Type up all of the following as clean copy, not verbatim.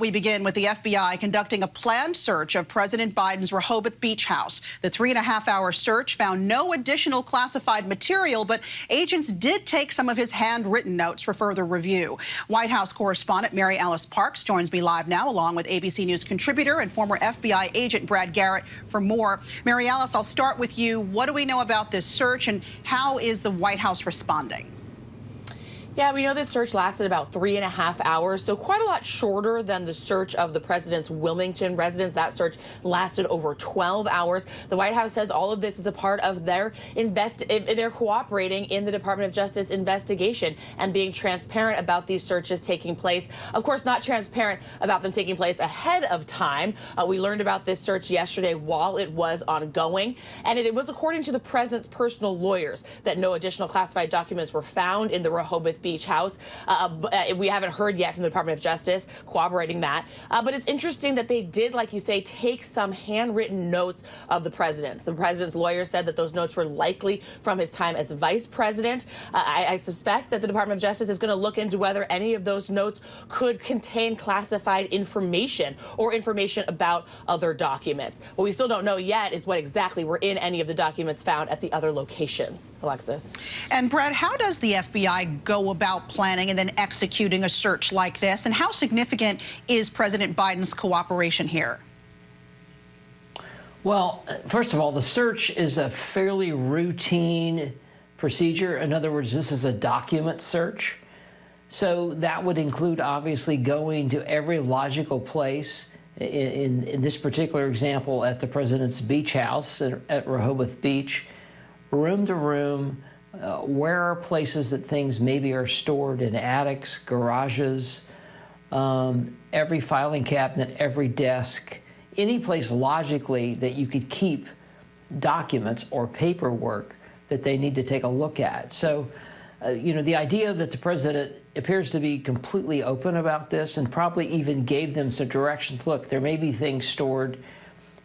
We begin with the FBI conducting a planned search of President Biden's Rehoboth beach house. The 3.5-hour search found no additional classified material, but agents did take some of his handwritten notes for further review. White House correspondent Mary Alice Parks joins me live now, along with ABC News contributor and former FBI agent Brad Garrett for more. Mary Alice, I'll start with you. What do we know about this search, and how is the White House responding? Yeah, we know this search lasted about 3.5 hours, so quite a lot shorter than the search of the president's Wilmington residence. That search lasted over 12 hours. The White House says all of this is a part of they're cooperating in the Department of Justice investigation and being transparent about these searches taking place. Of course, not transparent about them taking place ahead of time. We learned about this search yesterday while it was ongoing, and it was according to the president's personal lawyers that no additional classified documents were found in the Rehoboth beach house. We haven't heard yet from the Department of Justice corroborating that. But it's interesting that they did, like you say, take some handwritten notes of the president's. The president's lawyer said that those notes were likely from his time as vice president. I suspect that the Department of Justice is going to look into whether any of those notes could contain classified information or information about other documents. What we still don't know yet is what exactly were in any of the documents found at the other locations. Alexis. And Brad, how does the FBI go about planning and then executing a search like this, and how significant is President Biden's cooperation here? Well, first of all, the search is a fairly routine procedure. In other words, this is a document search. So that would include obviously going to every logical place, in this particular example, at the president's beach house at Rehoboth Beach, room to room. Where are places that things maybe are stored in attics, garages, every filing cabinet, every desk, any place logically that you could keep documents or paperwork that they need to take a look at. So, the idea that the president appears to be completely open about this and probably even gave them some directions. Look, there may be things stored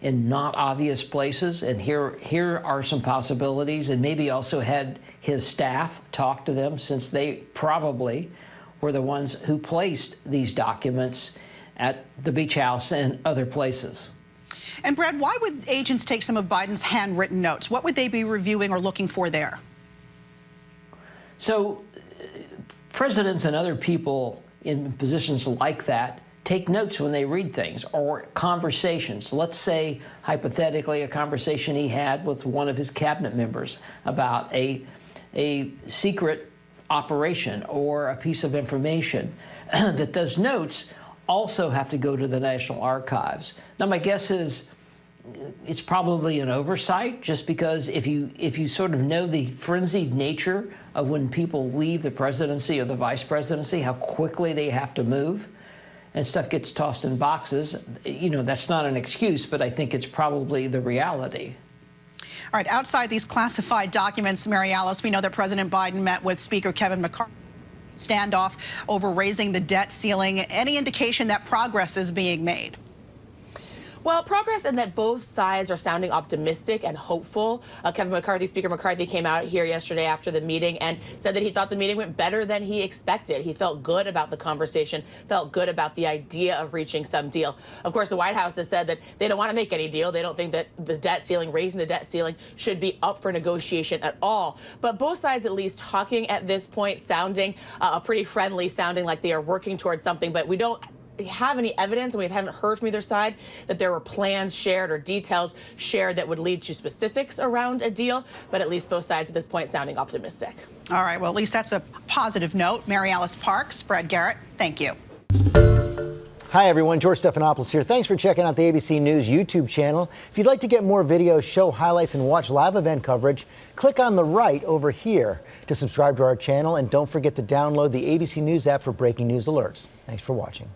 in not obvious places, and here are some possibilities, and maybe also had his staff talk to them, since they probably were the ones who placed these documents at the beach house and other places. And Brad, why would agents take some of Biden's handwritten notes? What would they be reviewing or looking for there? So presidents and other people in positions like that take notes when they read things, or conversations. Let's say, hypothetically, a conversation he had with one of his cabinet members about a secret operation or a piece of information, that those notes also have to go to the National Archives. Now, my guess is it's probably an oversight, just because if you sort of know the frenzied nature of when people leave the presidency or the vice presidency, how quickly they have to move, and stuff gets tossed in boxes, that's not an excuse, but I think it's probably the reality. All right, outside these classified documents, Mary Alice, we know that President Biden met with Speaker Kevin McCarthy. Standoff over raising the debt ceiling. Any indication that progress is being made? Well, progress in that both sides are sounding optimistic and hopeful. Speaker McCarthy came out here yesterday after the meeting and said that he thought the meeting went better than he expected. He felt good about the conversation, felt good about the idea of reaching some deal. Of course, the White House has said that they don't want to make any deal. They don't think that the debt ceiling, raising the debt ceiling, should be up for negotiation at all. But both sides, at least talking at this point, sounding pretty friendly, sounding like they are working towards something, but we don't have any evidence, and we haven't heard from either side that there were plans shared or details shared that would lead to specifics around a deal, but at least both sides at this point sounding optimistic. All right, well, at least that's a positive note. Mary Alice Parks, Brad Garrett, thank you. Hi, everyone. George Stephanopoulos here. Thanks for checking out the ABC News YouTube channel. If you'd like to get more videos, show highlights, and watch live event coverage, click on the right over here to subscribe to our channel, and don't forget to download the ABC News app for breaking news alerts. Thanks for watching.